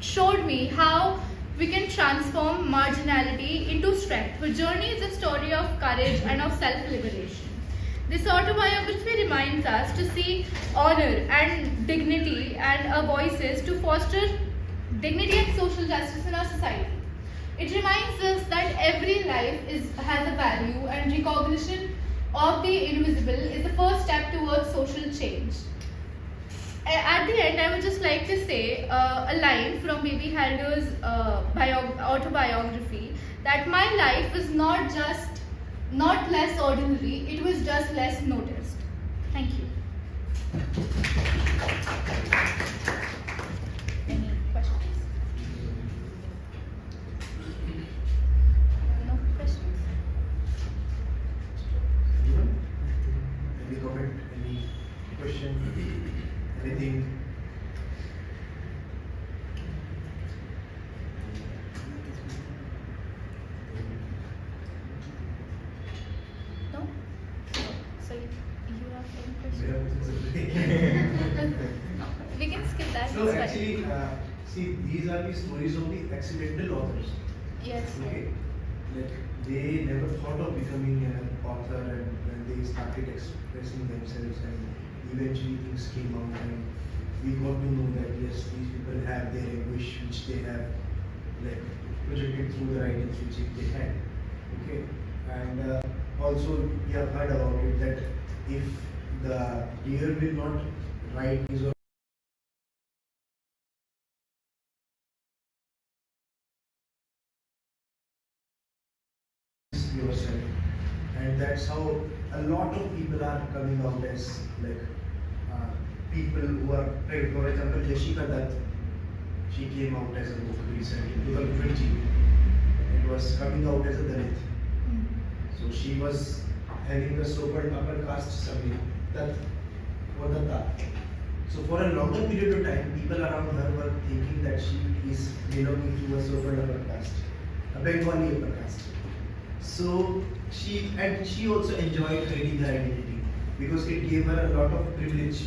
showed me how we can transform marginality into strength. Her journey is a story of courage and of self-liberation. This autobiography reminds us to see honor and dignity and our voices to foster dignity and social justice in our society. It reminds us that every life has a value, and recognition of the invisible is the first step towards social change. At the end, I would just like to say a line from Baby Halder's autobiography, that my life was not less ordinary, it was just less noticed. Thank you. Any questions? No questions? Anyone? Any comment? Any question? Anything? No? So you have any questions? Yeah, No. We can skip that. so it's fine. actually, see, these are the stories of the accidental authors. Yes. Okay, like they never thought of becoming an author, and when they started expressing themselves, and eventually things came out, and we got to know that yes, these people have their anguish which they have like projected through the writings which they had. Okay, and also we have heard about it that if the reader will not write his or yourself, and that's how a lot of people are coming out as like people who are, like, for example, Yashika Dutt, she came out as a book recently in 2020. It was coming out as a Dalit. So she was having a so-called upper caste summary, Dutt or Datta. So for a longer period of time, people around her were thinking that she is belonging to a so-called upper caste, a Bengali upper caste. So she also enjoyed hiding her identity because it gave her a lot of privilege.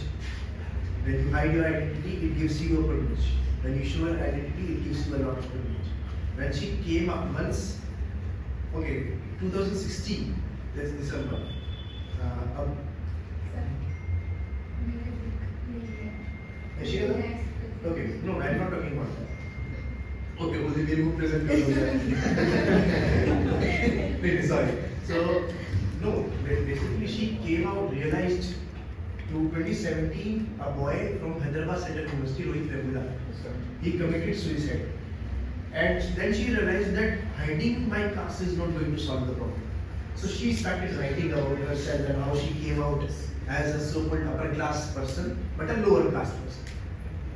When you hide your identity, it gives you a privilege. When you show your identity, it gives you a lot of privilege. When she came up once, okay, 2016, that's December. Is she there? Okay, no, I'm not talking about that. Okay, was it very present? Really sorry. So, no, basically she came out, realized to 2017, a boy from Hyderabad Central University, Rohit Regula, he committed suicide. And then she realized that hiding my caste is not going to solve the problem. So she started writing about herself and how she came out as a so-called upper class person, but a lower caste person.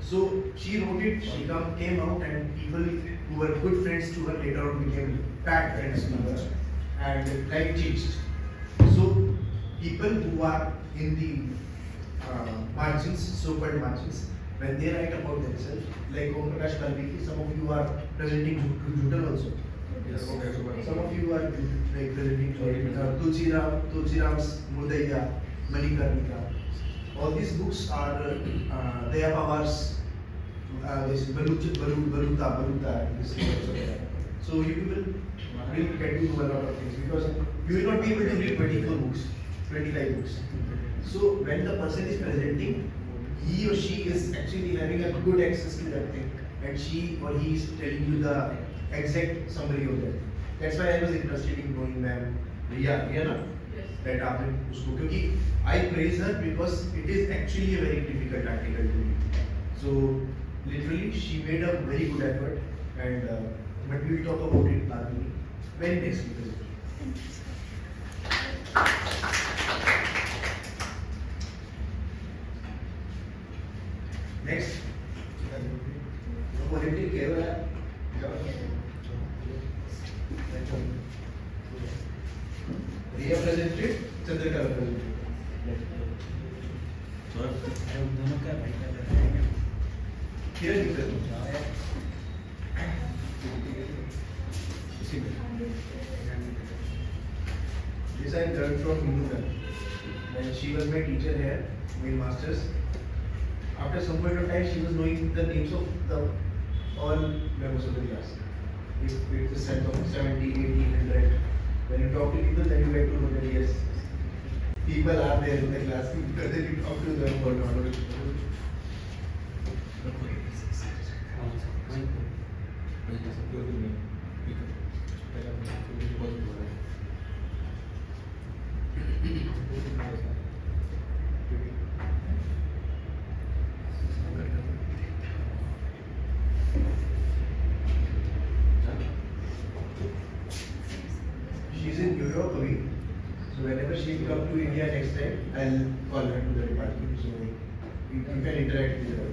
So she wrote it, she came out, and people who were good friends to her later on became bad friends to her, and life changed. So people who are in the margins, so-called margins, when they write about themselves, like Om Prakash Kalviki, some of you are presenting Judal also. Yes. Okay. Some of you are like presenting Tulsiram's Murdaiya, Manikarnika. All these books are Daya Pawar's this Baluta, this is also there. So you will get to know a lot of things because you will not be able to read 24 books, 25 books. So when the person is presenting, he or she is actually having a good access to that thing, and she or he is telling you the exact summary of that. That's why I was interested in knowing ma'am Riya na? Yes. That आपने उसको क्योंकि I praise her because it is actually a very difficult article to read. So literally she made a very good effort, and but we will talk about it very next week. Next. Political care. Riya presented, Chandrika presented. दोनों का भाई का बताएंगे Here you present. This I learned from Hindu ma'am. When she was my teacher here, my masters. After some point of time, she was knowing the names of the all members of the class. If it's a set of 70, 80, 100, when you talk to people, then you get to know that yes, people are there in the class, whether you talk to them or not. She's in New York away. So whenever she come to India next time, I'll call her to the department. So you can interact with her.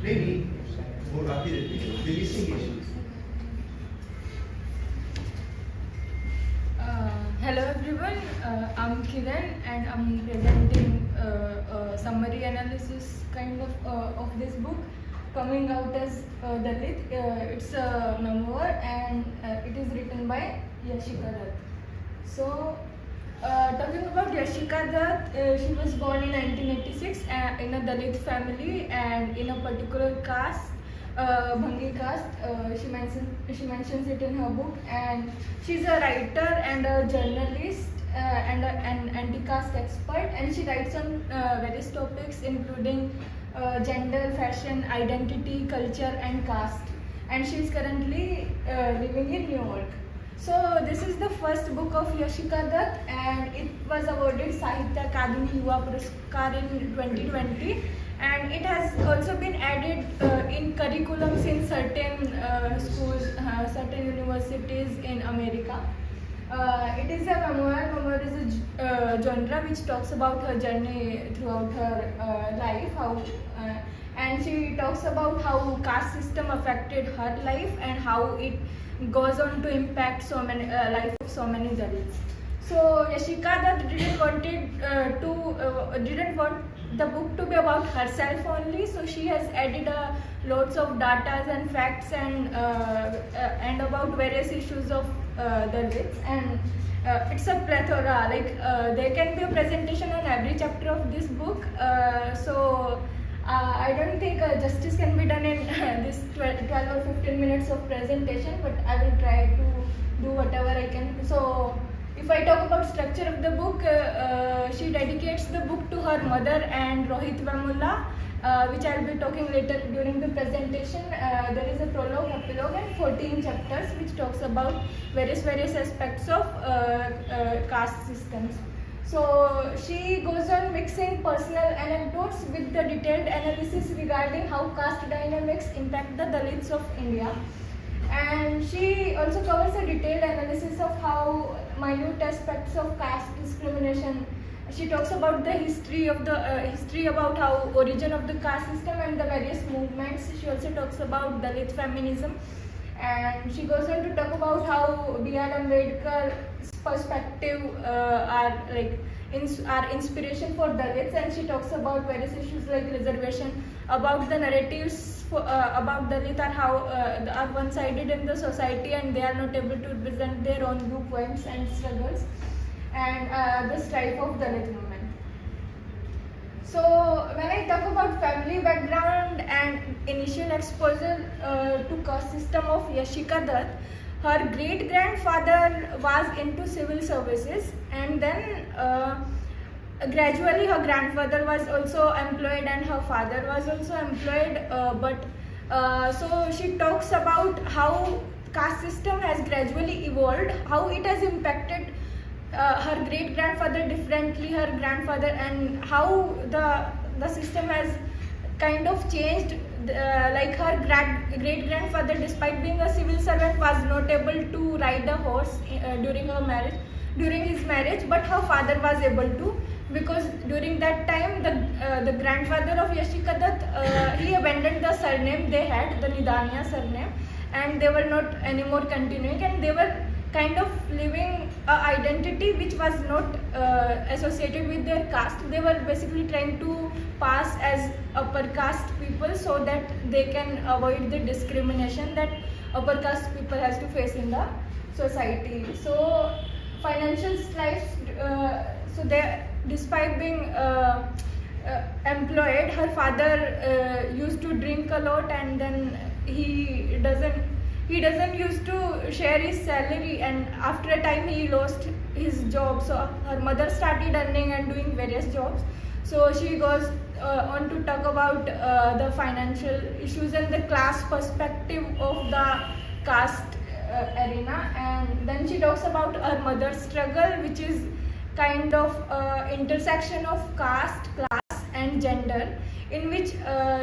नहीं वो काफी रहती है दिल्ली से Hello everyone, I'm Kiran and I'm presenting a summary analysis kind of this book coming out as Dalit. It's a memoir and it is written by Yashika Dutt. So, talking about Yashika Dutt, she was born in 1986 in a Dalit family and in a particular caste, Bhangi caste. She mentions it in her book, and she's a writer and a journalist and an anti-caste expert, and she writes on various topics including gender, fashion, identity, culture, and caste. And she is currently living in New York. So this is the first book of Yashika Dutt, and it was awarded Sahitya Akademi Yuva Puraskar in 2020, and it has also been added in curriculums in certain schools, certain universities in America. It is a memoir. Memoir is a genre which talks about her journey throughout her life, and she talks about how caste system affected her life and how it goes on to impact so many life of so many Dalits. So Yashika Dutt didn't want the book to be about herself only. So she has added lots of data and facts and about various issues of Dalits, and it's a plethora. Like there can be a presentation on every chapter of this book. I don't think justice can be done in this 12 or 15 minutes of presentation, but I will try to do whatever I can. So, if I talk about structure of the book, she dedicates the book to her mother and Rohit Vemula, which I will be talking later during the presentation. There is a prologue, epilogue, and 14 chapters which talks about various aspects of caste systems. So she goes on mixing personal anecdotes with the detailed analysis regarding how caste dynamics impact the Dalits of India. And she also covers a detailed analysis of how minute aspects of caste discrimination. She talks about the history about how origin of the caste system and the various movements. She also talks about Dalit feminism. And she goes on to talk about how B.R. Ambedkar's perspective are inspiration for Dalits, and she talks about various issues like reservation, about the narratives about Dalit are one-sided in the society and they are not able to represent their own viewpoints and struggles, and the strife of Dalit movement. So when I talk about family background and initial exposure to caste system of Yashika Dutt, her great-grandfather was into civil services, and then gradually her grandfather was also employed and her father was also employed, so she talks about how caste system has gradually evolved, how it has impacted her great-grandfather differently, her grandfather, and how the system has kind of changed. Like her great-grandfather, despite being a civil servant, was not able to ride a horse during his marriage, but her father was able to, because during that time the grandfather of Yashika Dutt, he abandoned the surname they had, the Nidania surname, and they were not anymore continuing, and they were kind of living an identity which was not associated with their caste. They were basically trying to pass as upper caste people so that they can avoid the discrimination that upper caste people has to face in the society. So financial strife, so they, despite being employed, her father used to drink a a lot, and then he doesn't used to share his salary, and after a time he lost his job. So her mother started earning and doing various jobs. So she goes on to talk about the financial issues and the class perspective of the caste arena, and then she talks about her mother's struggle, which is kind of intersection of caste, class and gender, in which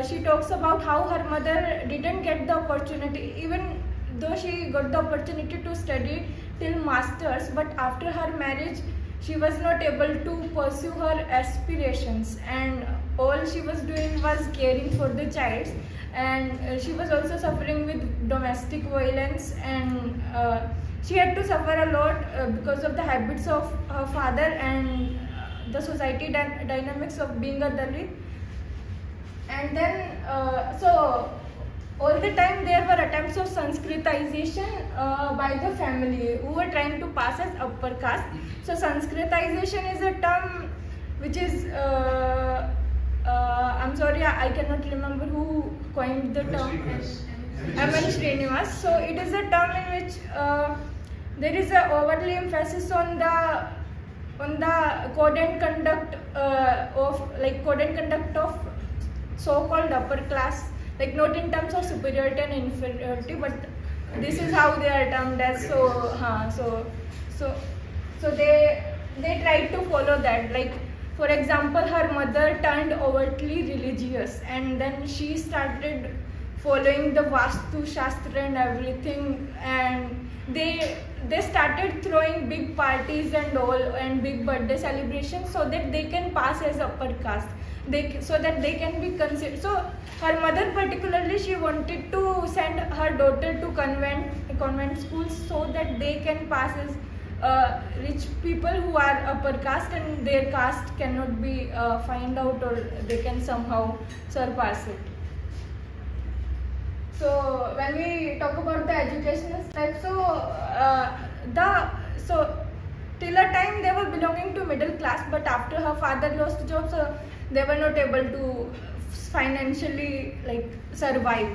she talks about how her mother didn't get the opportunity, even though she got the opportunity to study till masters, but after her marriage she was not able to pursue her aspirations, and all she was doing was caring for the child, and she was also suffering with domestic violence, and she had to suffer a lot because of the habits of her father and the society dynamics of being a Dalit. And then so all the time there were attempts of Sanskritization by the family who were trying to pass as upper caste. So Sanskritization is a term which is I'm sorry, I cannot remember who coined the term. M.N. Srinivas. So it is a term in which there is a overly emphasis on the code and conduct of so-called upper class, like not in terms of superiority and inferiority, but this is how they are termed as. So they tried to follow that. Like for example, her mother turned overtly religious, and then she started following the Vastu Shastra and everything, and they started throwing big parties and all and big birthday celebrations so that they can pass as upper caste, so that they can be considered. So her mother particularly, she wanted to send her daughter to convent schools so that they can pass as rich people who are upper caste, and their caste cannot be found out, or they can somehow surpass it. So when we talk about the educational style, so till a time they were belonging to middle class, but after her father lost job, so they were not able to financially survive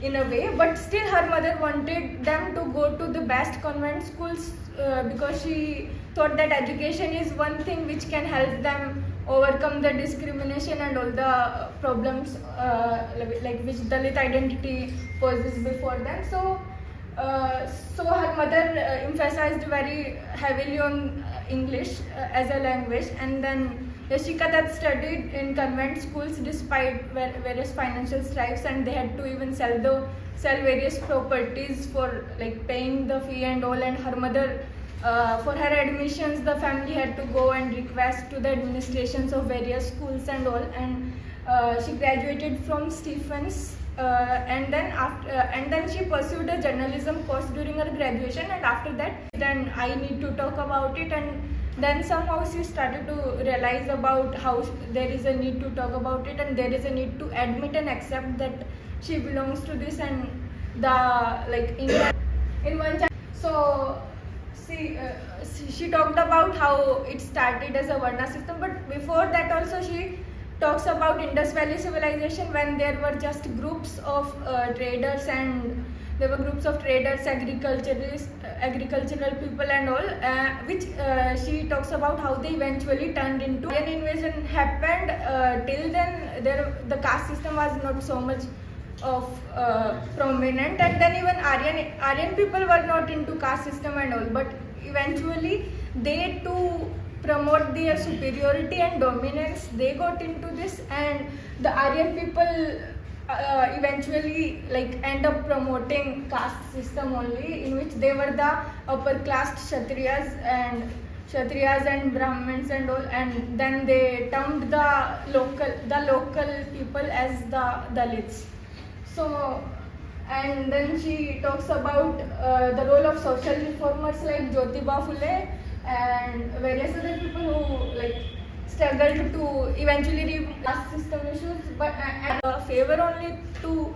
in a way. But still her mother wanted them to go to the best convent schools because she thought that education is one thing which can help them overcome the discrimination and all the problems which Dalit identity poses before them. So her mother emphasized very heavily on English as a language, and then Yashika Dutt studied in convent schools despite various financial strifes, and they had to even sell various properties for paying the fee and all. And her mother, for her admissions, the family had to go and request to the administrations of various schools and all. And she graduated from Stephens, and then she pursued a journalism course during her graduation. And after that, then I need to talk about it. And then somehow she started to realize about how there is a need to talk about it, and there is a need to admit and accept that she belongs to this, and in one chapter. So she talked about how it started as a Varna system, but before that also she talks about Indus Valley civilization, when there were just groups of traders, and there were groups of traders, agricultural people and all, which she talks about how they eventually turned into. When invasion happened, till then the caste system was not so much of prominent, and then even Aryan people were not into caste system and all, but eventually they too promote their superiority and dominance. They got into this, and the Aryan people eventually end up promoting caste system only, in which they were the upper class Kshatriyas and Brahmins and all, and then they termed the local people as the Dalits. So, and then she talks about the role of social reformers like Jyotiba Phule and various other people who struggled to eventually remove caste system issues, but favor only to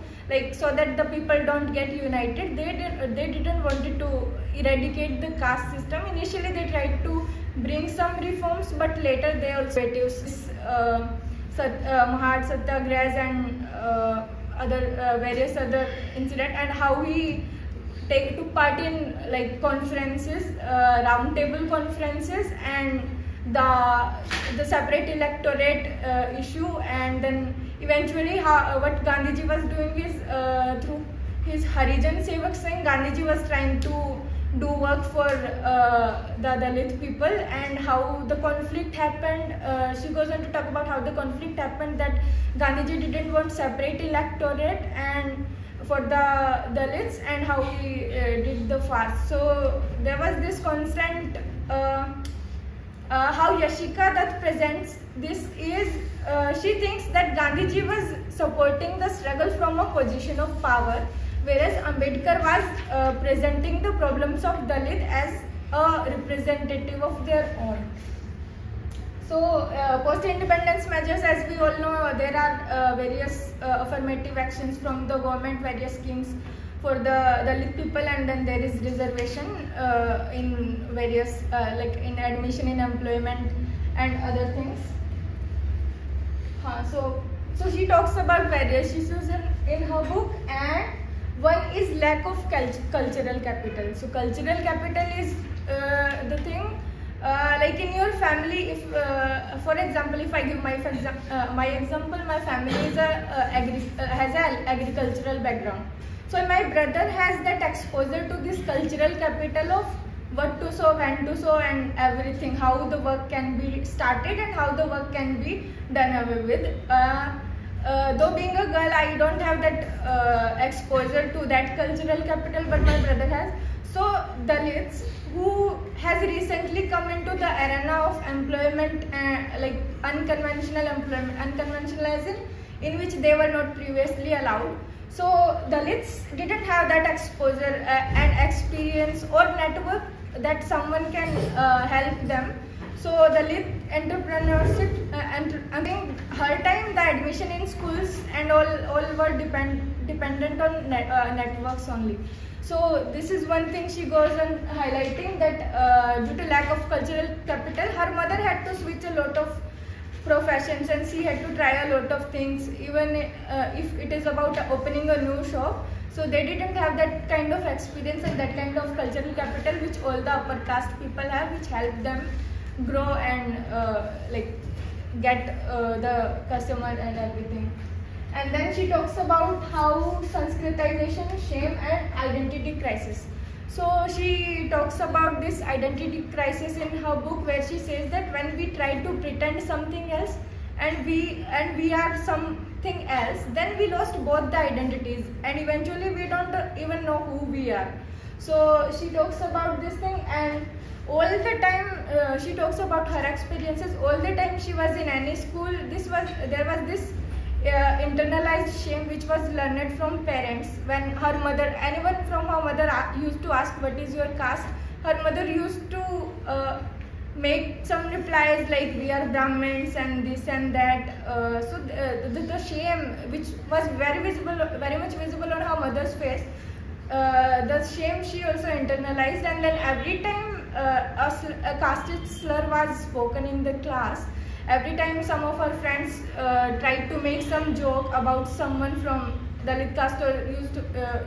so that the people don't get united. They didn't want to eradicate the caste system. Initially they tried to bring some reforms, but later they also Mahad Satyagrahas and other various other incident, and how he took part in like conferences, round table conferences, and the separate electorate issue, and then eventually what Gandhiji was doing is through his Harijan Sevak Singh, Gandhiji was trying to do work for the Dalit people, and how the conflict happened. She goes on to talk about how the conflict happened, that Gandhiji didn't want separate electorate and for the Dalits, and how he did the fast. So there was this constant how Yashika Dutt presents this is she thinks that Gandhiji was supporting the struggle from a position of power, whereas Ambedkar was presenting the problems of Dalit as a representative of their own. So post-independence measures, as we all know, there are various affirmative actions from the government, various schemes for the Dalit people, and then there is reservation in various like in admission in employment and other things. So she talks about various issues in her book, and one is lack of cultural capital. So cultural capital is the thing. Like in your family, if for example, if I give my example, my family is has an agricultural background. So my brother has that exposure to this cultural capital of what to sow, when to sow, and everything, how the work can be started and how the work can be done away with. Though being a girl, I don't have that exposure to that cultural capital, but my brother has. So Dalits who has recently come into the arena of employment, like unconventional employment, unconventional as in which they were not previously allowed. So Dalits didn't have that exposure and experience or network that someone can help them. So Dalit entrepreneurship, I think her time the admission in schools and all were dependent on networks only. So this is one thing she goes on highlighting, that due to lack of cultural capital, her mother had to switch a lot of professions and she had to try a lot of things, even if it is about opening a new shop. So they didn't have that kind of experience and that kind of cultural capital which all the upper caste people have, which helped them grow and like get the customer and everything. And then she talks about how Sanskritization, shame and identity crisis. So she talks about this identity crisis in her book, where she says that when we try to pretend something else and we are something else, then we lost both the identities and eventually we don't even know who we are. So she talks about this thing, and all the time she talks about her experiences. All the time she was in any school, there was this internalized shame which was learned from parents. When her mother, anyone from her mother used to ask what is your caste, her mother used to make some replies like we are Brahmins and this and that. So the shame which was very much visible on her mother's face, the shame she also internalized. And then every time a caste slur was spoken in the class, every time some of her friends tried to make some joke about someone from Dalit caste or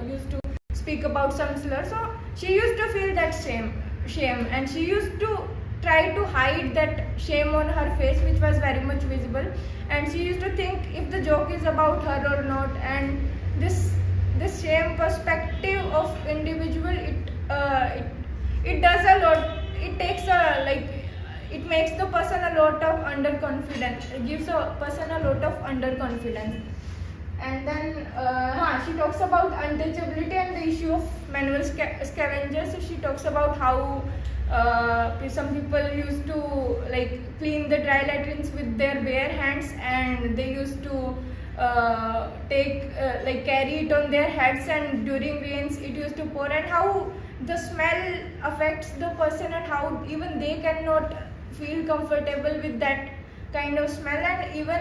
used to speak about some slur, so she used to feel that shame, and she used to try to hide that shame on her face, which was very much visible, and she used to think if the joke is about her or not. And this shame perspective of individual, it does a lot. It takes it makes the person a lot of underconfidence. It gives a person a lot of underconfidence. And then she talks about untouchability and the issue of manual scavengers. So she talks about how some people used to like clean the dry latrines with their bare hands, and they used to carry it on their heads, and during rains it used to pour, and how the smell affects the person and how even they cannot feel comfortable with that kind of smell. And even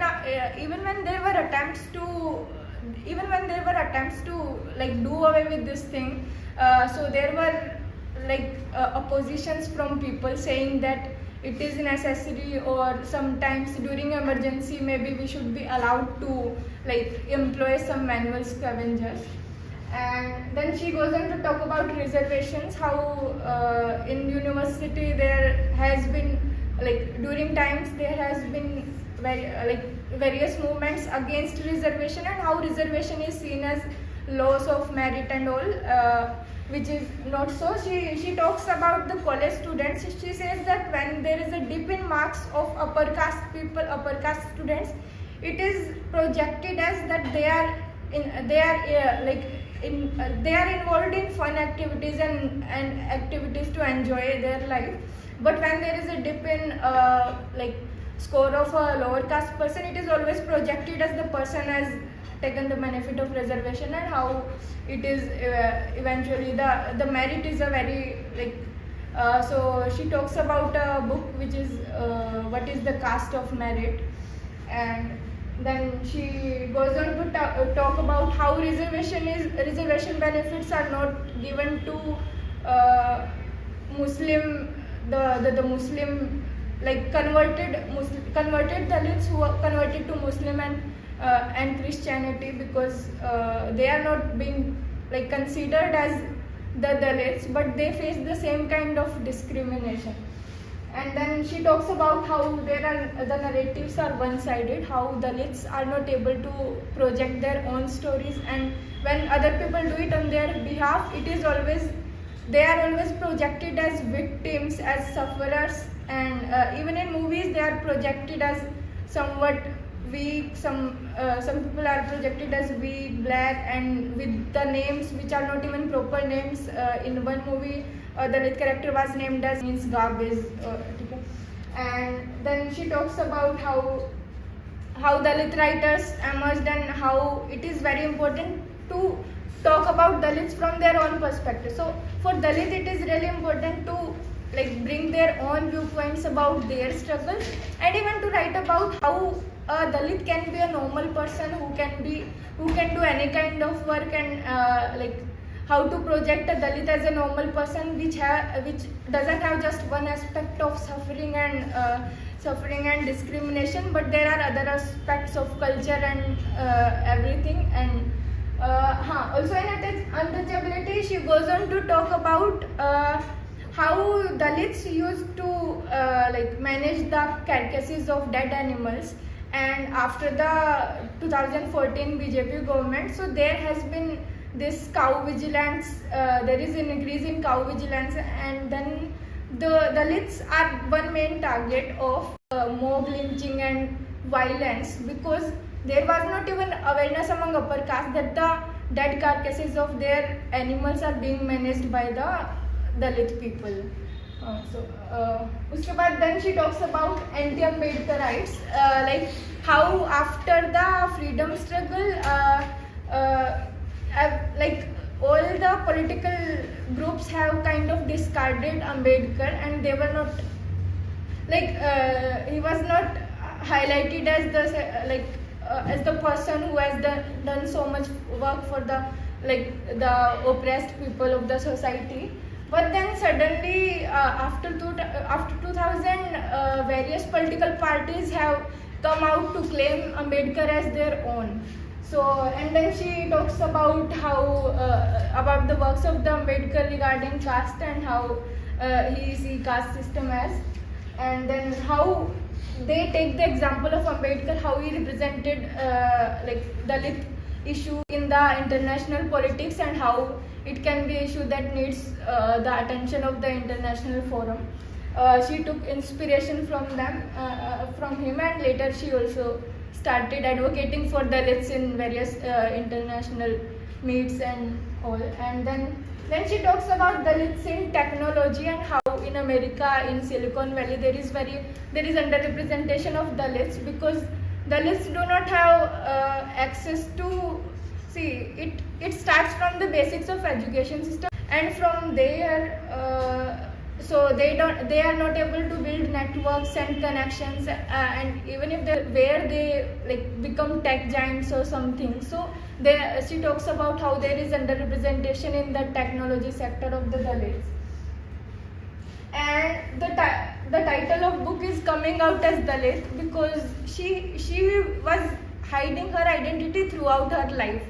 when there were attempts to like do away with this thing, so there were like oppositions from people saying that it is necessary, or sometimes during emergency maybe we should be allowed to like employ some manual scavengers. And then she goes on to talk about reservations, how in university there has been like during times there has been various movements against reservation, and how reservation is seen as loss of merit and all, which is not so. She talks about the college students. She says that when there is a dip in marks of upper caste people, upper caste students, it is projected as that they are involved in fun activities and activities to enjoy their life. But when there is a dip in score of a lower caste person, it is always projected as the person has taken the benefit of reservation, and how it is eventually the merit is a very so she talks about a book which is what is the caste of merit. And then she goes on to talk about how reservation benefits are not given to Muslim the Muslim converted Dalits who are converted to Muslim and Christianity, because they are not being considered as the Dalits, but they face the same kind of discrimination. And then she talks about how the narratives are one-sided, how Dalits are not able to project their own stories, and when other people do it on their behalf, they are always projected as victims, as sufferers, and even in movies they are projected as somewhat weak. Some people are projected as weak, black, and with the names which are not even proper names. In one movie, the Dalit character was named as means garbage. And then she talks about how Dalit writers emerged, and how it is very important to talk about Dalits from their own perspective. So for Dalit, it is really important to bring their own viewpoints about their struggle, and even to write about how a Dalit can be a normal person who can do any kind of work, and how to project a Dalit as a normal person which doesn't have just one aspect of suffering and discrimination, but there are other aspects of culture and everything. And also in untouchability, she goes on to talk about how Dalits used to manage the carcasses of dead animals. And after the 2014 BJP government, so there has been this cow vigilance, there is an increase in cow vigilance, and then the Dalits are one main target of mob lynching and violence, because there was not even awareness among upper caste that the dead carcasses of their animals are being managed by the Dalit people. उसके बाद then she talks about anti-Ambedkarites, how after the freedom struggle, all the political groups have kind of discarded Ambedkar, and they were not he was not highlighted as the person who has done so much work for the oppressed people of the society. But then suddenly, after 2000, various political parties have come out to claim Ambedkar as their own. So, and then she talks about how about the works of the Ambedkar regarding caste, and how he sees caste system as, and then how they take the example of Ambedkar, how he represented Dalit issue in the international politics, and how it can be an issue that needs the attention of the international forum. She took inspiration from them, from him, and later she also started advocating for Dalits in various international meets and all. And then she talks about Dalits in technology, and how in America, in Silicon Valley, there is underrepresentation of Dalits, because Dalits do not have access to. See, it starts from the basics of education system, and from there, so they are not able to build networks and connections, and even if they become tech giants or something. So she talks about how there is underrepresentation in the technology sector of the Dalits. and the title of book is coming out as Dalit because she was hiding her identity throughout her life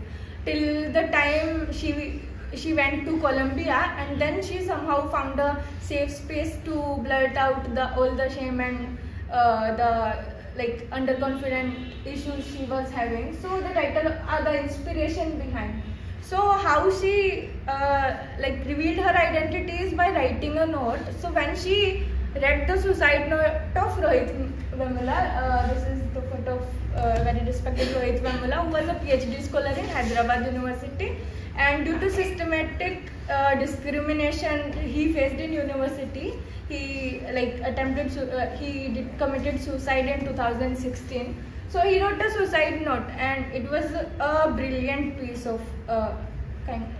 till the time she went to Colombia, and then she somehow found a safe space to blurt out all the shame and the like underconfident issues she was having. So the title are the inspiration behind. So how she like revealed her identity is by writing a note. So when she read the suicide note of Rohit Vemula, this is the photo of very respected Rohit Vemula, who was a PhD scholar in Hyderabad University, and due to systematic discrimination he faced in university, he committed suicide in 2016. So he wrote a suicide note, and it was a brilliant piece of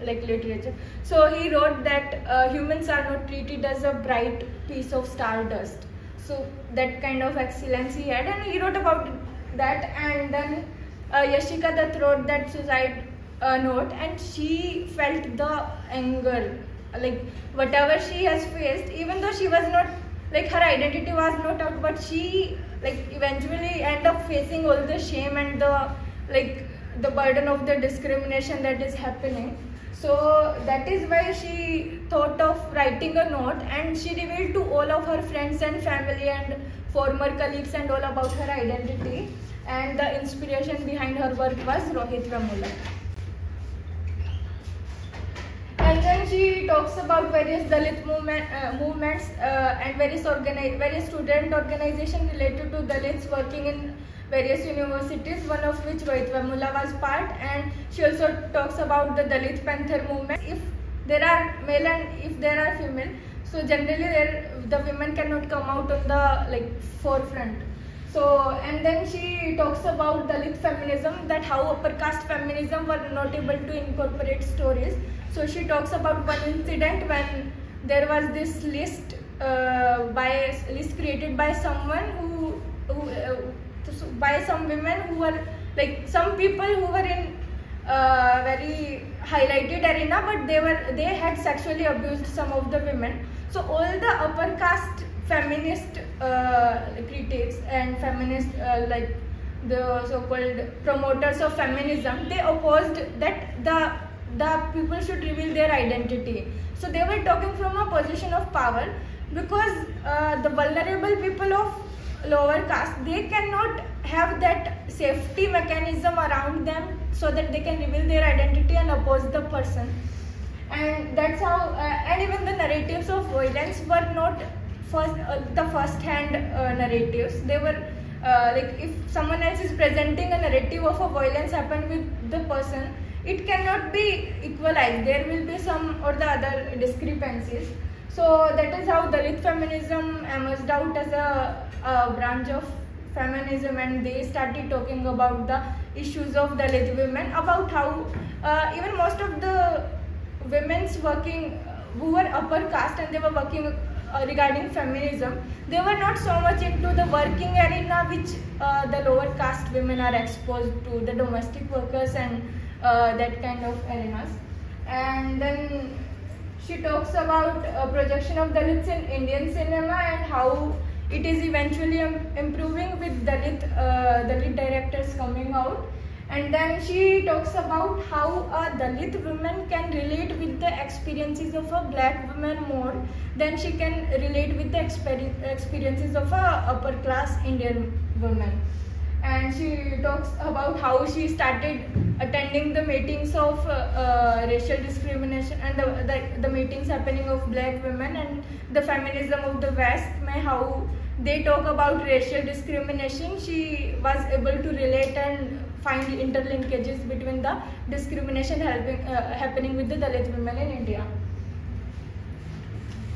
literature. So he wrote that humans are not treated as a bright piece of stardust. So that kind of excellence he had, and he wrote about that. And then Yashika Dutt wrote that suicide note, and she felt the anger, like whatever she has faced, even though she was not, like her identity was not out, but she like eventually end up facing all the shame and the burden of the discrimination that is happening. So that is why she thought of writing a note, and she revealed to all of her friends and family and former colleagues and all about her identity, and the inspiration behind her work was Rohit Vemula. And then she talks about various Dalit movements and various student organizations related to Dalits working in various universities, one of which Rohit Vemula was part. And she also talks about the Dalit Panther movement. If there are male and if there are female, so generally the women cannot come out on the forefront. So, and then she talks about Dalit feminism, that how upper caste feminism were not able to incorporate stories. So she talks about one incident when there was this list created by someone who by some women who were some people who were in very highlighted arena, but they had sexually abused some of the women. So all the upper caste feminist critics and feminist the so-called promoters of feminism, they opposed that the people should reveal their identity. So they were talking from a position of power, because the vulnerable people of lower caste, they cannot have that safety mechanism around them so that they can reveal their identity and oppose the person. And that's how and even the narratives of violence were not the first-hand narratives. They were if someone else is presenting a narrative of a violence happened with the person, it cannot be equalized. There will be some or the other discrepancies. So that is how Dalit feminism emerged out as a branch of feminism, and they started talking about the issues of Dalit women, about how even most of the women's working who were upper caste and they were working regarding feminism, they were not so much into the working arena which the lower caste women are exposed to, the domestic workers and that kind of arenas. And then she talks about projection of Dalits in Indian cinema and how it is eventually improving with Dalit directors coming out. And then she talks about how a Dalit woman can relate with the experiences of a black woman more than she can relate with the experiences of a upper class Indian woman. And she talks about how she started attending the meetings of racial discrimination and the meetings happening of black women and the feminism of the West, how they talk about racial discrimination. She was able to relate and find interlinkages between the discrimination happening with the Dalit women in India.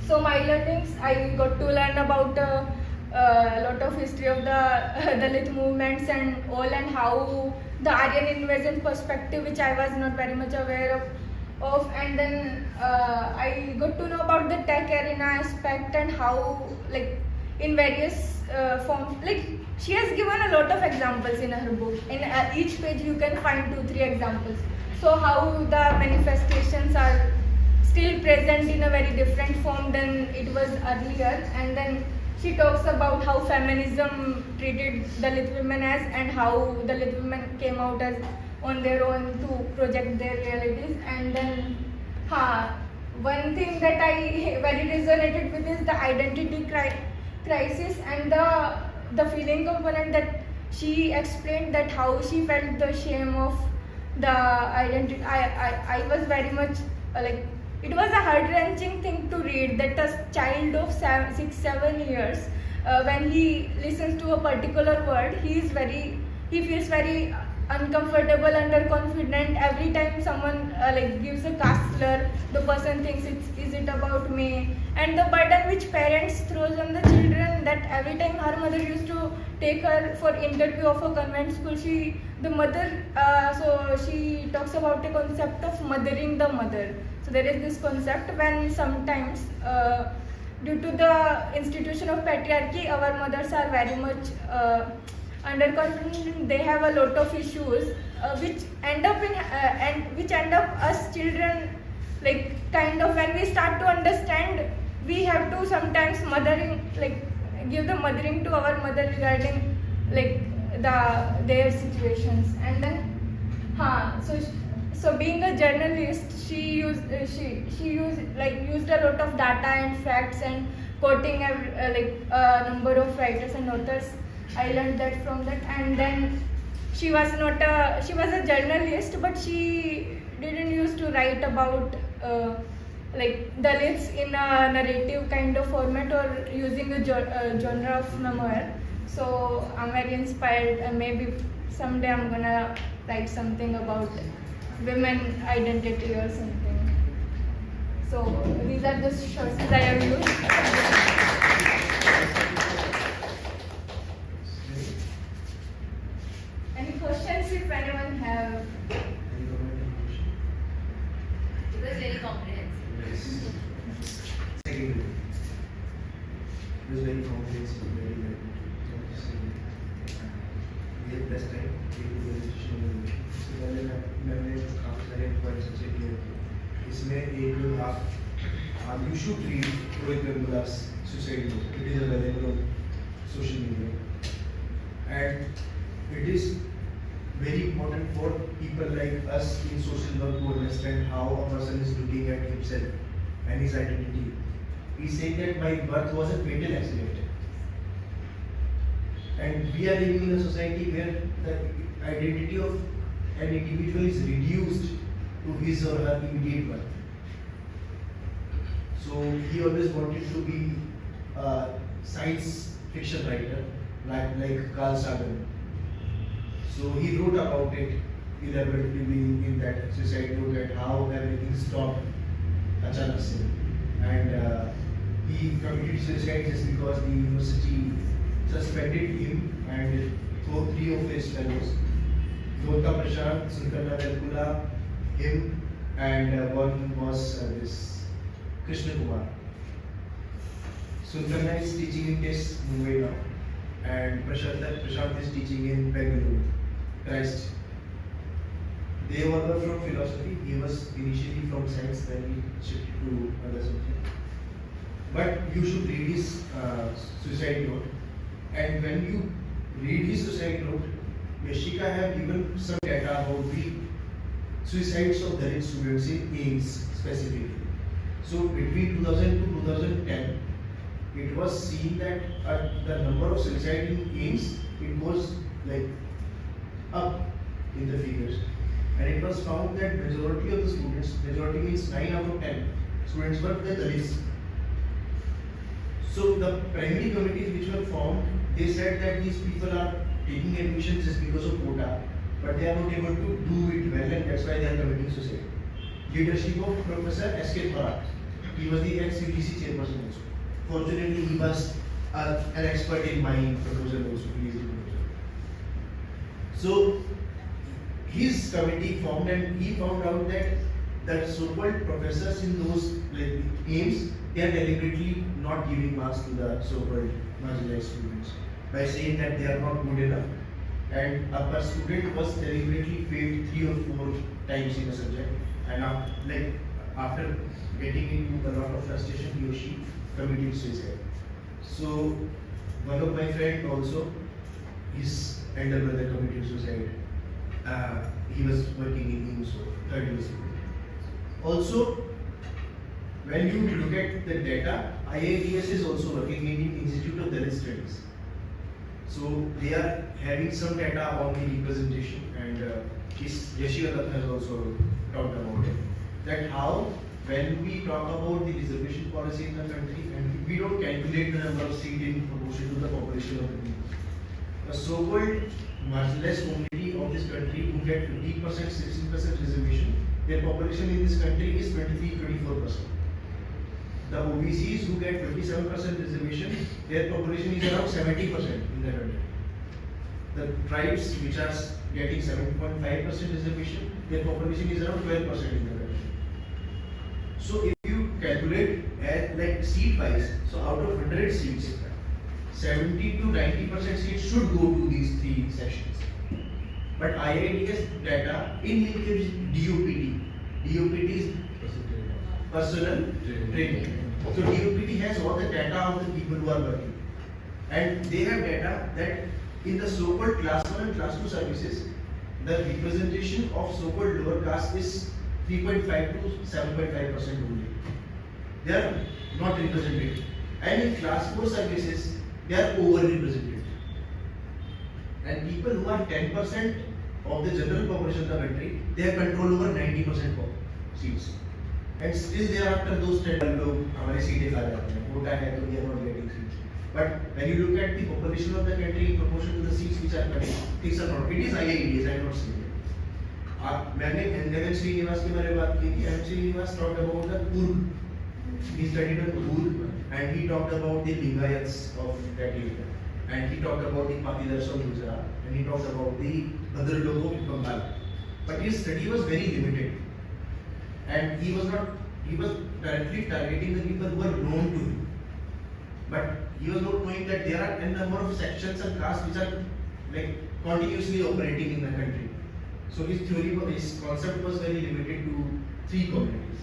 So my learnings, I got to learn about a lot of history of the Dalit movements and all, and how the Aryan invasion perspective, which I was not very much aware of. And then I got to know about the tech arena aspect and how in various forms, she has given a lot of examples in her book. In each page you can find 2-3 examples. So how the manifestations are still present in a very different form than it was earlier. And then she talks about how feminism treated Dalit women as, and how Dalit women came out as on their own to project their realities. And then one thing that I very resonated with is the identity crisis and the feeling component that she explained, that how she felt the shame of the identity. I was very much like, it was a heart-wrenching thing to read, that a child of 6-7 years, when he listens to a particular word, he feels very uncomfortable, underconfident. Every time someone like gives a caste slur, the person thinks, is it about me? And the burden which parents throws on the children, that every time her mother used to take her for interview of a convent school, she talks about a concept of mothering the mother. So there is this concept when sometimes due to the institution of patriarchy, our mothers are very much underconfident. They have a lot of issues which end up us children, like, kind of, when we start to understand, we have to sometimes give the mothering to our mother regarding like their situations. And then so being a journalist, she used a lot of data and facts and quoting a number of writers and authors. I learned that from that. And then she was a journalist, but she didn't used to write about Dalits in a narrative kind of format or using a genre of memoir. So I'm very inspired, and maybe someday I'm gonna write something about women identity or something. So these are the sources I have used. Any questions if anyone have? It was very comprehensive. Second, it was very comprehensive, very good. We had best time. मैंने काफी सारे points अच्छे किए थे। इसमें एक आप you should read Rohit Vemula's suicide book. It is available on social media, and it is very important for people like us in social work to understand how a person is looking at himself and his identity. He's saying that my birth was a fatal accident, and we are living in a society where the identity of an individual is reduced to his or her immediate birth. So he always wanted to be a science fiction writer, like Carl Sagan. So he wrote about it elaborately in that suicide note, and how everything stopped achanak se. And he committed suicide just because the university suspended him and 3 of his fellows, Gota Prashant, Sunkarna Velkula, him, and one was this Krishna Kumar. Sunkarna is teaching in TES Mumbai now, and Prashant is teaching in Bengaluru, Christ. They were from philosophy. He was initially from science, then he shifted to other subject. But you should read his suicide note, and when you read his suicide note, Yashika have given some data about the suicides of Dalit students in AIMS specifically. So between 2000 to 2010, it was seen that the number of suicide in AIMS, it was like up in the figures, and it was found that majority of the students, majority means 9 out of 10 students, were the Dalits. So the primary committees which were formed, they said that these people are taking admissions just because of quota, but they are not able to do it well, and that's why they are committing suicide. Leadership of Professor S.K. Thorat. He was the ex-UGC chairperson also. Fortunately, he was an expert in my proposal also. So his committee formed, and he found out that so-called professors in those aims, they are deliberately not giving marks to the so-called marginalized students by saying that they are not good enough, and a student was deliberately failed 3 or 4 times in a subject, and after getting into a lot of frustration, he or she committed suicide. So one of my friend also, his elder brother committed suicide. He was working in IMSO, third year school. Also, when you look at the data, IITS is also working in Institute of Dalit Studies. So they are having some data on the representation, and Yashika Dutt has also talked about it. That how when we talk about the reservation policy in the country, and we don't calculate the number of seats in proportion to the population of the people. A so-called marginalized community of this country who get 50%, 16% reservation, their population in this country is 23-24%. The OBCs who get 27% reservation, their population is around 70% in the country. The tribes which are getting 7.5% reservation, their population is around 12% in the country. So if you calculate as like seat wise, so out of 100 seats, 70 to 90% seats should go to these three sections. But IITS data in linkage DOPT. DOPT is personal training. So DOPT has all the data of the people who are working. And they have data that in the so-called class 1 and class 2 services, the representation of so-called lower caste is 3.5 to 7.5% only. They are not represented. And in class 4 services, they are overrepresented. And people who are 10% of the general population of the country, they have control over 90% of seats. And still thereafter those 10 लोग हमारी सीटें खा जाते हैं, वोटा है तो they are not getting seats. But when you look at the population of the country in proportion to the seats which are coming, things are not. It is IITS, I am not saying it. मैंने M. Srinivas के बारे में बात की थी. M. Srinivas talked about the Kurg. He studied on Kurg and he talked about the Lingayats of that area. And he talked about the Patidars of Gujarat and he talked about the other log of Bengal. But his study was very limited. And he was directly targeting the people who are known to him. But he was not knowing that there are a number of sections and castes which are like continuously operating in the country. So his his concept was very limited to 3 communities.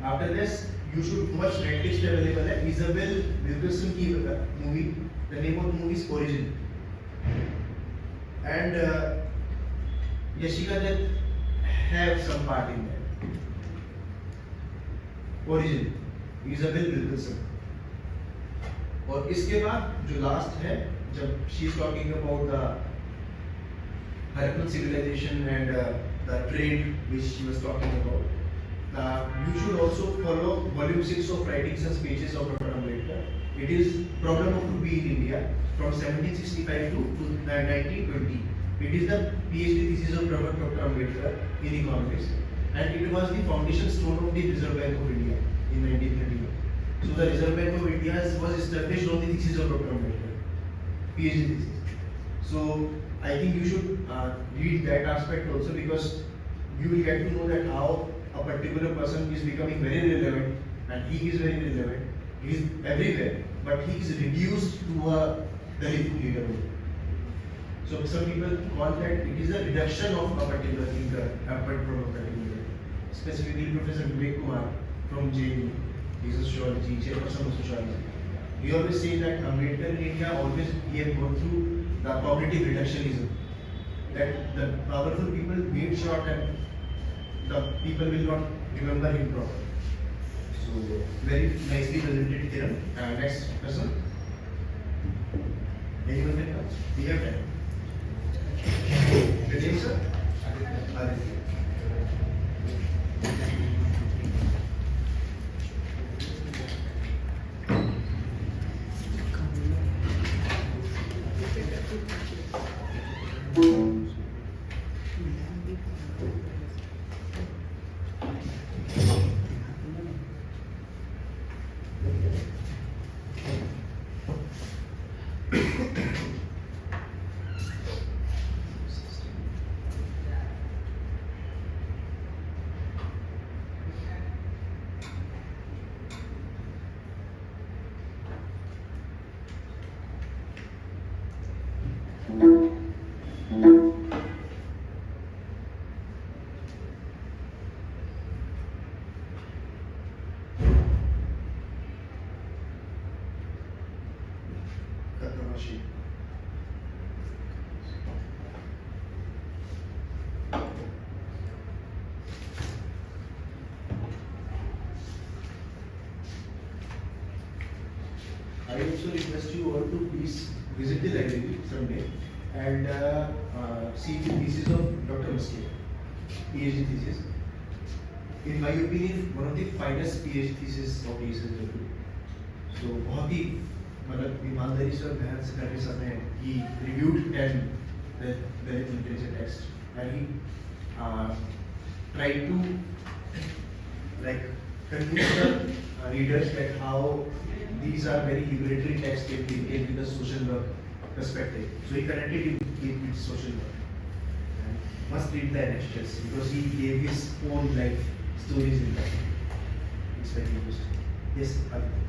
After this, you should watch Netflix available है Isabel Wilkerson की movie. The name of the movie is Origin. And Yashika Dutt have some part in that. Origin, Isabel Wilkerson. और इसके बाद जो last है जब she is talking about the Harappan civilization and the trade which she was talking about, you should also follow volume 6 of writings and speeches of Dr. Ambedkar. It is Problem of Rupee in India from 1765 to 1920. It is the PhD thesis of Dr. Ambedkar in economics, and it was the foundation stone of the Reserve Bank of India in 1931. So the Reserve Bank of India was established on the thesis of Dr. Ambedkar, PhD thesis. So I think you should read that aspect also, because you will get to know that how a particular person is becoming very relevant, and he is very relevant. He is everywhere, but he is reduced to a Dalit leader. So some people call that it is a reduction of a particular thinker apart from a particular. Specifically, Professor Vivek Kumar from JNU, he is a sociology, chairperson of sociology. He always say that Ambedkar in India always he had gone through the cognitive reductionism. That the powerful people made short and the people will not remember him properly. So very nicely presented here. Next person. Anyone can come? We have time. Your name, sir? Aditya. I also request you all to please visit the library someday and see the thesis of Dr. Muskett, PhD thesis. In my opinion, one of the finest PhD thesis of his has ever. So बहुत ही मतलब ईमानदारी से और मेहनत से करके सबने he reviewed 10 very literature texts and he tried to like convince the readers that how these are very liberatory texts if we take with the social work perspective. So he connected it with social work. And must read the NHS because he gave his own life stories in that. It's very interesting. Yes, Aditya.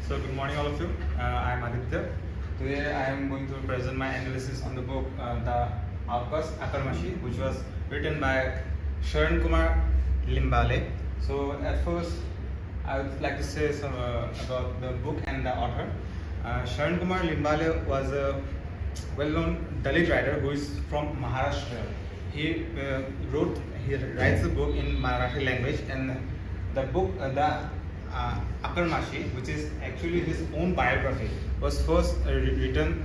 So good morning all of you. I am Aditya. Today I am going to present my analysis on the book The Outcast Akarmashi, which was written by Sharan Kumar Limbale. So at first I would like to say some about the book and the author. Sharan Kumar Limbale was a well-known Dalit writer who is from Maharashtra. He writes the book in Marathi language, and the book Akarmashi, which is actually his own biography, was first written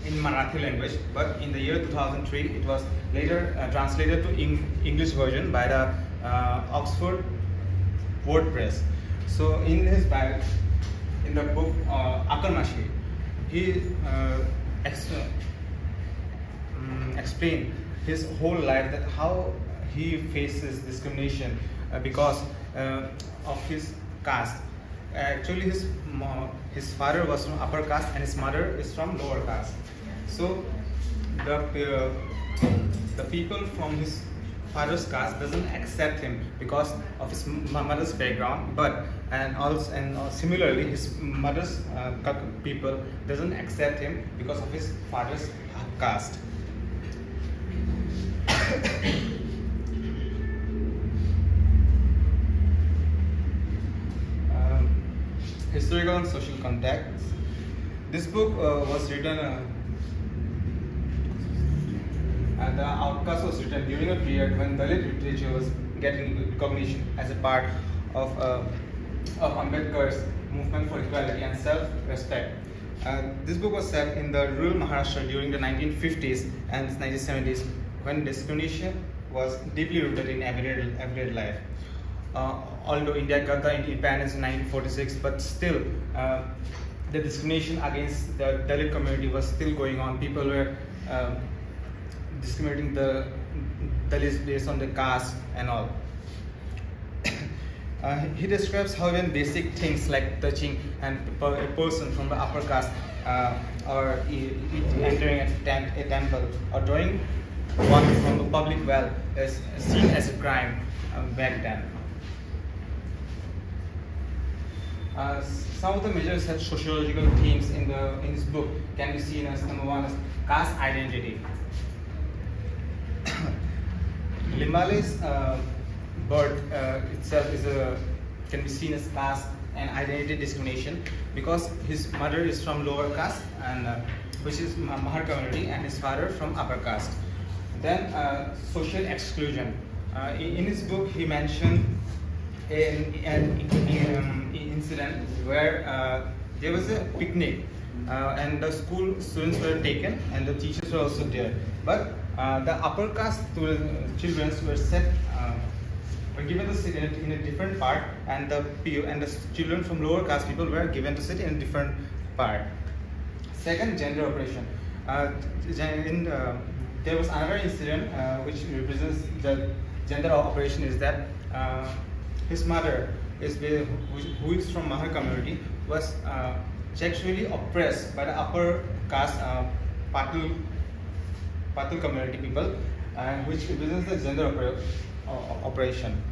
in Marathi language, but in the year 2003 it was later translated to English version by the Oxford WordPress. So in his in the book Akarmashi, he explained his whole life, that how he faces discrimination because of his caste. Actually, his father was from upper caste and his mother is from lower caste. So the people from his father's caste doesn't accept him because of his mother's background, but similarly his mother's people doesn't accept him because of his father's caste. Historical and social context. This book was written, and The Outcast was written during a period when Dalit literature was getting recognition as a part of Ambedkar's movement for equality and self-respect. This book was set in the rural Maharashtra during the 1950s and 1970s, when discrimination was deeply rooted in everyday life. Although India got the independence in 1946, but still the discrimination against the Dalit community was still going on. People were discriminating the Dalits based on the caste and all. He describes how even basic things like touching a person from the upper caste or entering a temple or drawing one from the public well is seen as a crime back then. Some of the major sociological themes in this book can be seen as number one is caste identity. Limbale's birth itself can be seen as caste and identity discrimination because his mother is from lower caste and which is Mahar community, and his father from upper caste. Then social exclusion. In his book, he mentioned an incident where there was a picnic and the school students were taken and the teachers were also there. But the upper caste children were given to sit in a different part, and the children from lower caste people were given to sit in a different part. Second, gender oppression. There was another incident which represents the gender oppression, is that his mother, who is from Mahar community, was sexually oppressed by the upper caste Patil community people, which represents the gender oppression.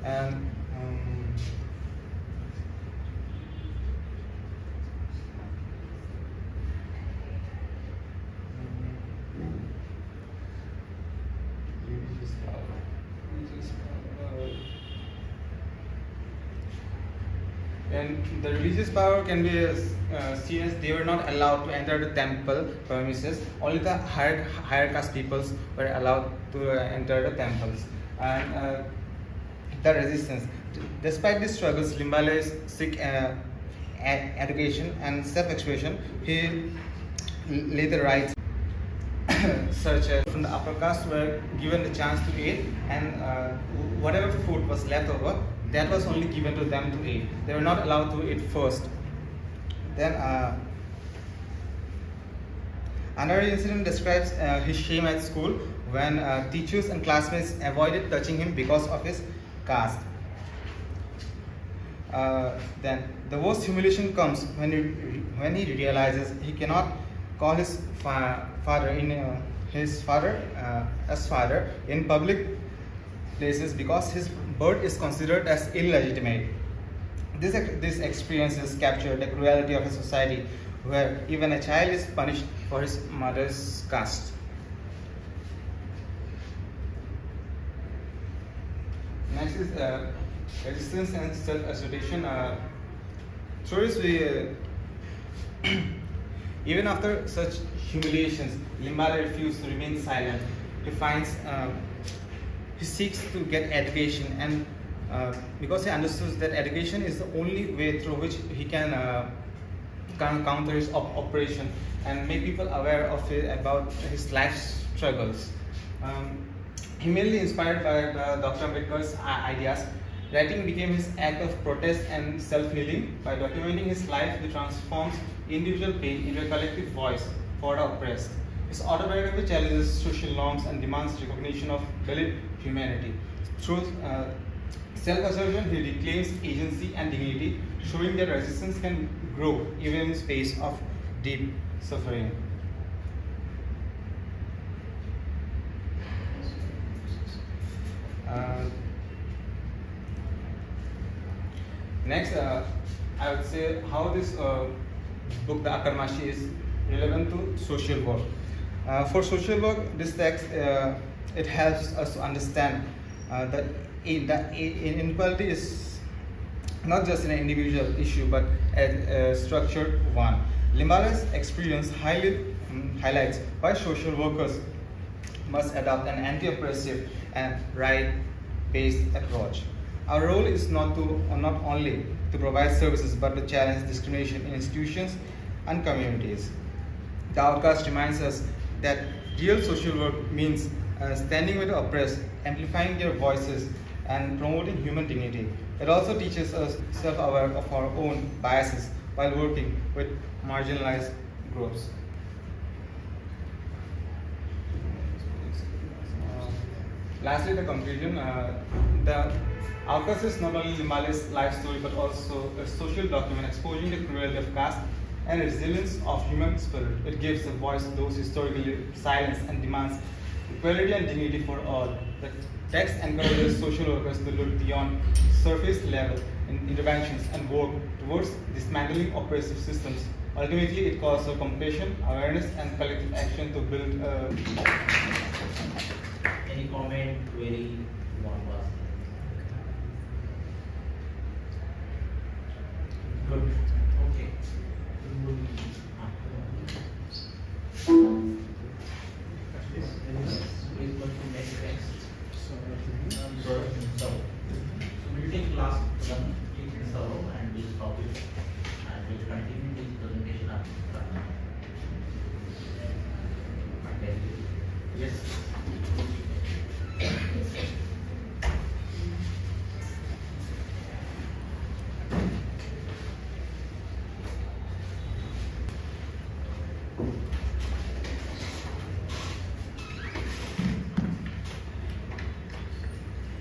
And And the religious power can be seen as they were not allowed to enter the temple premises. Only the higher caste peoples were allowed to enter the temples. And the resistance. Despite these struggles, Limbale's seek education and self-expression. He later writes such as from the upper caste were given the chance to eat, and whatever food was left over, that was only given to them to eat. They were not allowed to eat first. Then another incident describes his shame at school when teachers and classmates avoided touching him because of his caste. Then the worst humiliation comes when he realizes he cannot call his father as father in public places because his birth is considered as illegitimate. This experiences capture the cruelty of a society where even a child is punished for his mother's caste. Next is resistance and self-assertion. Curiously, even after such humiliations, Limbale refused to remain silent. He seeks to get education, and because he understands that education is the only way through which he can counter his oppression and make people aware of about his life struggles. He mainly inspired by Dr. Ambedkar's ideas. Writing became his act of protest and self-healing. By documenting his life, he transforms individual pain into a collective voice for the oppressed. His autobiography challenges social norms and demands recognition of Dalit humanity. Through self-assertion, he reclaims agency and dignity, showing that resistance can grow even in space of deep suffering. Next, I would say how this book, The Akarmashi, is relevant to social work. For social work, this text it helps us to understand that inequality is not just an individual issue but a structured one. Limbale's experience highlights why social workers must adopt an anti-oppressive and right-based approach. Our role is not only to provide services but to challenge discrimination in institutions and communities. The outcast reminds us that real social work means standing with the oppressed, amplifying their voices, and promoting human dignity. It also teaches us self-aware of our own biases while working with marginalized groups. Lastly, the conclusion. The Outcast is not only Limbale's life story but also a social document exposing the cruelty of caste and resilience of human spirit. It gives a voice to those historically silenced and demands equality and dignity for all. The text encourages social workers to look beyond surface level interventions and work towards dismantling oppressive systems. Ultimately, it calls for compassion, awareness, and collective action to build a... Any comment, query you want to ask? Good. Okay. Please go to next. So we'll take class 1 in Solo and we'll stop it and we'll continue this presentation after. Okay. Yes.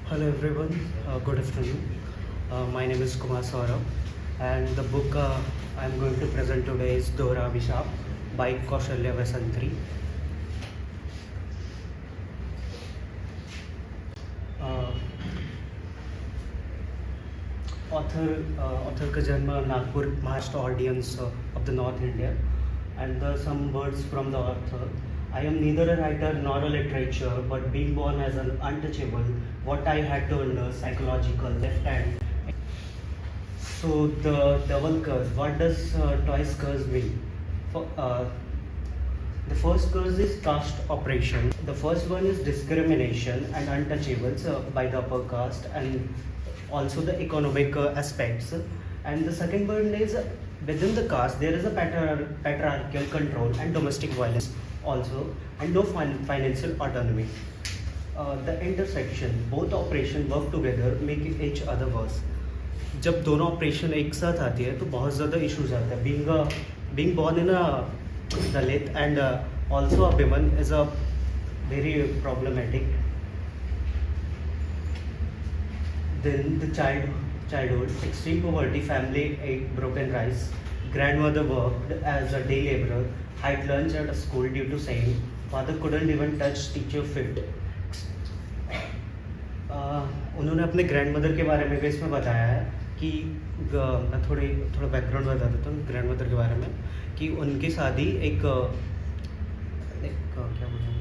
Hello everyone, good afternoon. My name is Kumar Saurabh and the book I am going to present today is Dohra Abhishap by Kaushalya Vasantri. Author का जन्म Nagpur Maharashtra audience of the North India, and some words from the author. I am neither a writer nor a literature, but being born as an untouchable, what I had to learn, psychological, left hand. So the double curse. What does twice curse mean? The first curse is caste oppression. The first one is discrimination and untouchables by the upper caste, and also the economic aspects. And the second one is within the caste there is a patriarchal control and domestic violence also, and no financial autonomy. The intersection, both operation work together make each other worse. जब दोनों operation एक साथ आती है तो बहुत ज़्यादा issues आते हैं. Being born in a Dalit and also a woman is a very problematic. Then the childhood, extreme poverty, family ate broken rice, grandmother worked as a day laborer, had lunch at a school due to saying, father couldn't even touch teacher feet. उन्होंने अपने grandmother के बारे में भी इसमें बताया है कि मैं थोड़ा बैकग्राउंड बता देता हूँ ग्रैंडमदर के बारे में, कि उनकी शादी एक क्या बोलूँ,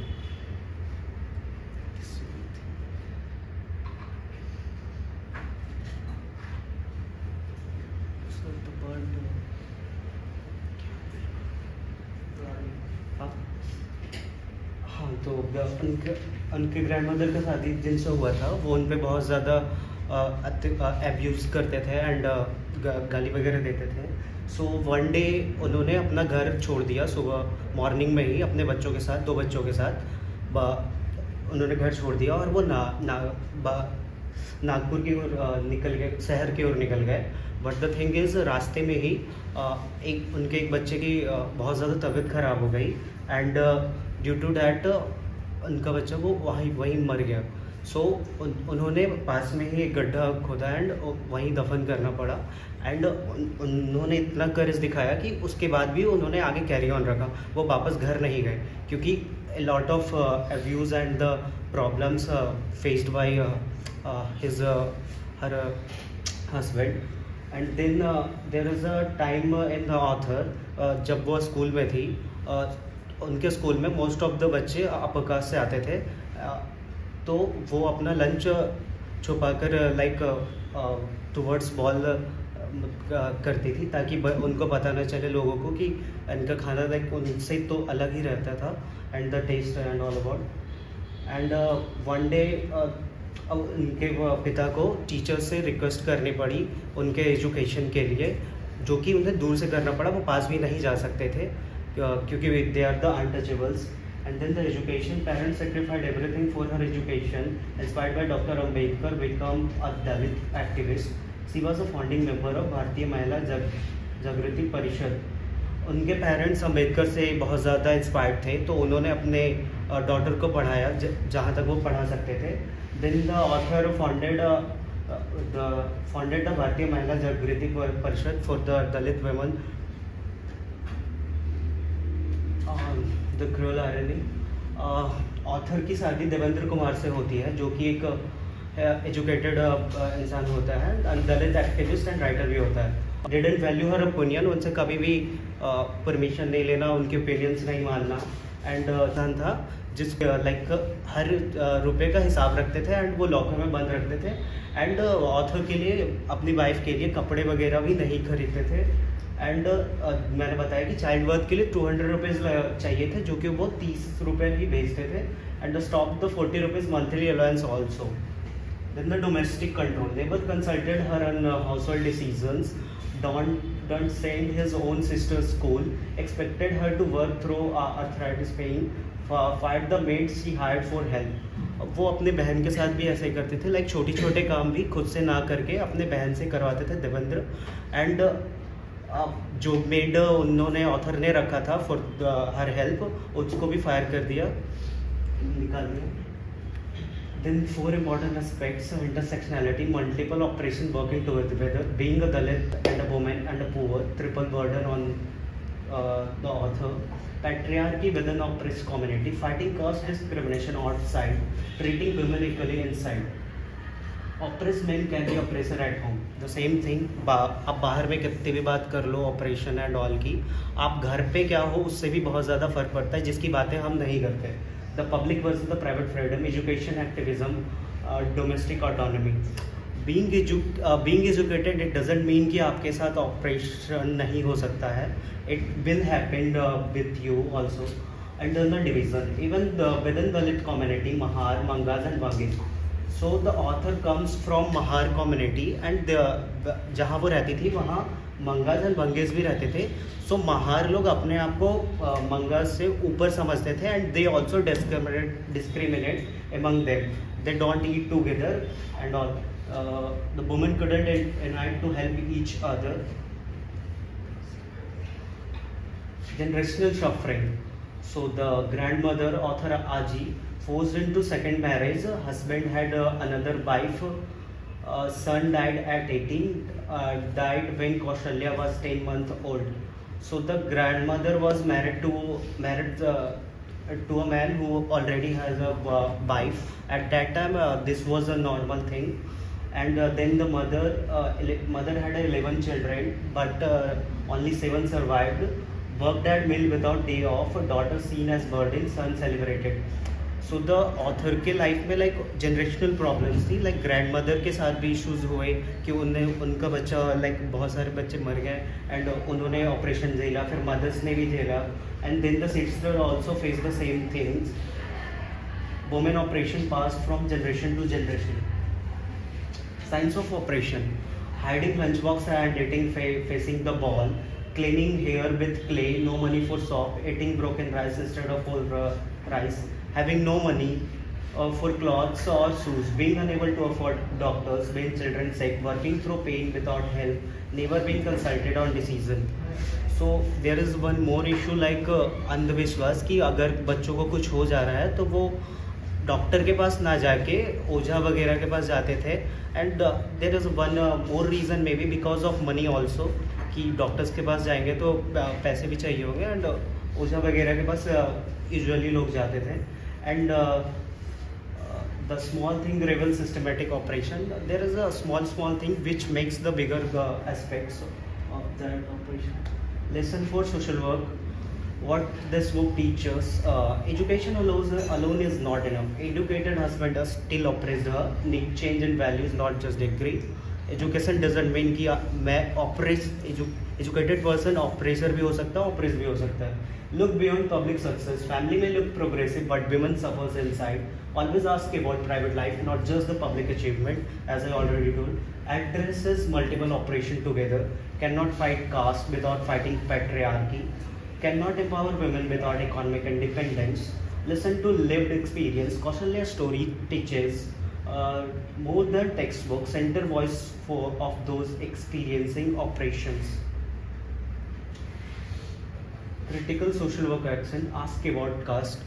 हाँ तो उनके ग्रैंडमदर का शादी जिनसे हुआ था वो उन पे बहुत ज़्यादा एब्यूज़ करते थे एंड गाली वगैरह देते थे. सो वन डे उन्होंने अपना घर छोड़ दिया सुबह मॉर्निंग में ही अपने बच्चों के साथ, 2 बच्चों के साथ उन्होंने घर छोड़ दिया और वो नागपुर की ओर निकल गए, शहर की ओर निकल गए. बट द थिंग इज़ रास्ते में ही उनके एक बच्चे की बहुत ज़्यादा तबीयत ख़राब हो गई एंड ड्यू टू डैट उनका बच्चा वो वहीं मर गया. सो उन्होंने पास में ही एक गड्ढा खोदा एंड वहीं दफन करना पड़ा. एंड उन्होंने इतना कर्ज दिखाया कि उसके बाद भी उन्होंने आगे कैरी ऑन रखा, वो वापस घर नहीं गए क्योंकि lot of abuse and the problems faced by his her husband. And then there is a time in the author जब वो स्कूल में थी, उनके स्कूल में मोस्ट ऑफ द बच्चे अपर कास्ट से आते थे. तो वो अपना लंच छुपाकर लाइक टुवर्ड्स बॉल करती थी ताकि उनको पता न चले लोगों को कि इनका खाना लाइक उनसे तो अलग ही रहता था and the test and all about. And one day उनके पिता को टीचर से रिक्वेस्ट करनी पड़ी उनके एजुकेशन के लिए, जो कि उन्हें दूर से करना पड़ा, वो पास भी नहीं जा सकते थे क्योंकि they are the untouchables. And then the education, parents sacrificed everything for her education. Inspired by Dr. Ambedkar, become a Dalit activist. She was a founding member of भारतीय महिला जागृति परिषद. उनके पेरेंट्स अम्बेडकर से बहुत ज़्यादा इंस्पायर्ड थे तो उन्होंने अपने डॉटर को पढ़ाया जहाँ तक वो पढ़ा सकते थे. Then the author founded the भारतीय महिला जागृति परिषद for the Dalit women. The cruel irony. Author की शादी देवेंद्र कुमार से होती है जो कि एक एजुकेटेड इंसान होता है and Dalit activist and writer भी होता है. डिडंट वैल्यू हर ओपिनियन, उनसे कभी भी परमिशन नहीं लेना, उनके ओपिनियंस नहीं मानना. एंड इंसान था जिस लाइक हर रुपए का हिसाब रखते थे एंड वो लॉकर में बंद रखते थे. एंड ऑथर के लिए अपनी वाइफ के लिए कपड़े वगैरह भी नहीं खरीदते थे. एंड मैंने बताया कि चाइल्ड बर्थ के लिए 200 रुपीज़ चाहिए थे जो कि वो 30 रुपये ही भेजते थे. And stop the 40 rupees monthly allowance also. Then the domestic control, never consulted her on household decisions, don't send his own sister school, expected her to work through arthritis pain, fired the maids she hired for help. वो अपने बहन के साथ भी ऐसे ही करते थे, like छोटे छोटे काम भी खुद से ना करके अपने बहन से करवाते थे देवेंद्र. एंड जो मेड उन्होंने ऑथर ने रखा था फॉर हर हेल्प, उसको भी फायर कर दिया, निकाल दिया. Then 4 important aspects: intersectionality, multiple operation working together, being a Dalit and a woman and a poor, triple burden on the author. Patriarchy within oppressed community, fighting caste discrimination outside, treating women equally inside. Oppressed men can be oppressor at home. The same thing. आप बाहर में कितनी भी बात कर लो operation and all की, आप घर पे क्या हो उससे भी बहुत ज़्यादा फर्क पड़ता है जिसकी बातें हम नहीं करते. The public versus the private freedom, education activism, domestic autonomy. being educated, it doesn't mean कि आपके साथ ऑपरेशन नहीं हो सकता है. It will happen with you also. Under the division, even within Dalit community, Mahar, Mangas and Bangis. So the author comes from Mahar community, and जहाँ वो रहती थी वहाँ मंगास एंड बंगेज भी रहते थे. सो महार लोग अपने आप को मंगास से ऊपर समझते थे, and they also discriminate among them. They don't eat together and all. The women couldn't unite to help each other. Generational suffering. So the grandmother, author Aji, forced into second marriage. Husband had another wife. Son died at 18. Died when Kaushalya was 10 months old. So the grandmother was married to a man who already has a wife. At that time, this was a normal thing. And then the mother had 11 children, but only 7 survived. Worked at mill without day off. Daughter seen as burden, son celebrated. So the author के life में like generational problems थी. Like grandmother के साथ भी issues हुए कि उनका बच्चा लाइक बहुत सारे बच्चे मर गए एंड उन्होंने ऑपरेशन झेला, फिर मदर्स ने भी झेला. And then the sister also face the same things. Women operation pass from generation to generation. Signs of operation: hiding lunchbox and eating facing the ball, cleaning hair with clay, no money for soap, eating broken rice instead of whole rice, having no money for clothes or shoes, being unable to afford doctors, being children sick, working through pain without help, never being consulted on decision. So there is one more issue like अंधविश्वास कि अगर बच्चों को कुछ हो जा रहा है तो वो डॉक्टर के पास ना जाके ओझा वगैरह के पास जाते थे. And there is one more reason may be because of money also कि डॉक्टर्स के पास जाएंगे तो पैसे भी चाहिए होंगे, एंड ओझा वगैरह के पास यूजुअली लोग जाते थे. And the small thing reveal systematic operation. There is a small thing which makes the bigger aspects of that operation. Lesson for social work. What this book teaches: education alone is not enough. Educated husband is still oppressed her. Need change in values, not just degree. Education doesn't mean कि मैं educated person oppressor भी हो सकता है, oppressed भी हो सकता है. Look beyond public success. Family may look progressive, but women suffers inside. Always ask about private life, not just the public achievement, as I already told. Addresses multiple operation together. Cannot fight caste without fighting patriarchy. Cannot empower women without economic independence. Listen to lived experience. Kaushalya's story teaches more than textbooks. Center voice of those experiencing operations. Critical social work action. Ask about caste.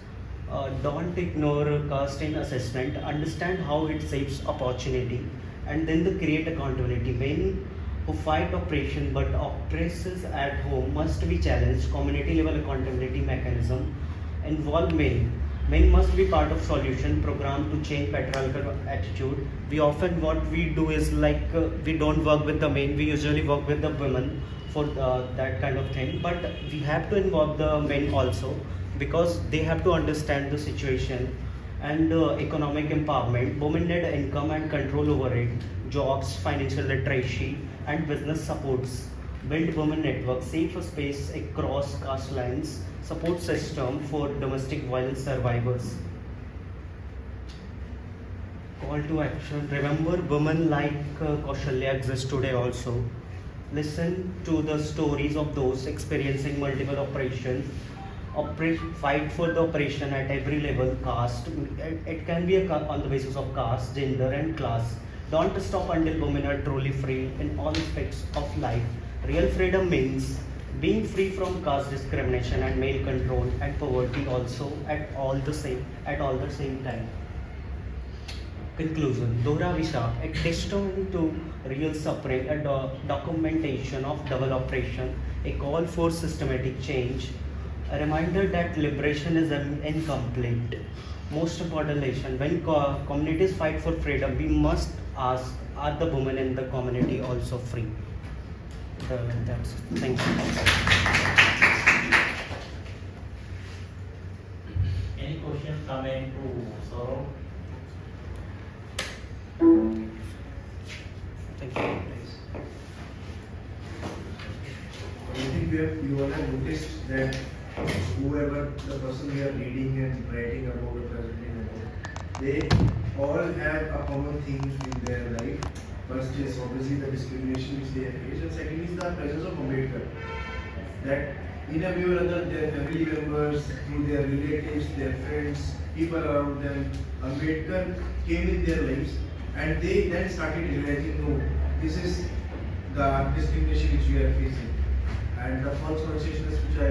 Don't ignore caste in assessment. Understand how it saves opportunity, and then create accountability. Men who fight oppression but oppresses at home must be challenged. Community level accountability mechanism. Involve men. Men must be part of solution program to change patriarchal attitude. We often what we do is like we don't work with the men. We usually work with the women for that kind of thing. But we have to involve the men also because they have to understand the situation. And economic empowerment. Women need income and control over it. Jobs, financial literacy, and business supports. Build women network, safe space across caste lines, support system for domestic violence survivors. Call to action. Remember women like Kaushalya exist today also. Listen to the stories of those experiencing multiple operations. Fight for the operation at every level. Caste, it can be on the basis of caste, gender and class. Don't stop until women are truly free in all aspects of life. Real freedom means being free from caste discrimination and male control and poverty also at all the same time. Conclusion. Dohra Vishak, a testimony to real suffering, a documentation of double operation, a call for systematic change, a reminder that liberation is incomplete. Most important lesson: when communities fight for freedom, we must ask, are the women in the community also free? That's it. Thank you. Any question, comment to Saurav? you all have noticed that whoever the person we are reading and writing about or presenting about, they all have a common theme in their life. First is obviously the discrimination which they have faced, and second is the presence of Ambedkar. That in a way or other, their family members, through their relatives, their friends, people around them, Ambedkar came in their lives, and they then started realizing, no, this is the discrimination which we are facing. And the first conversation which I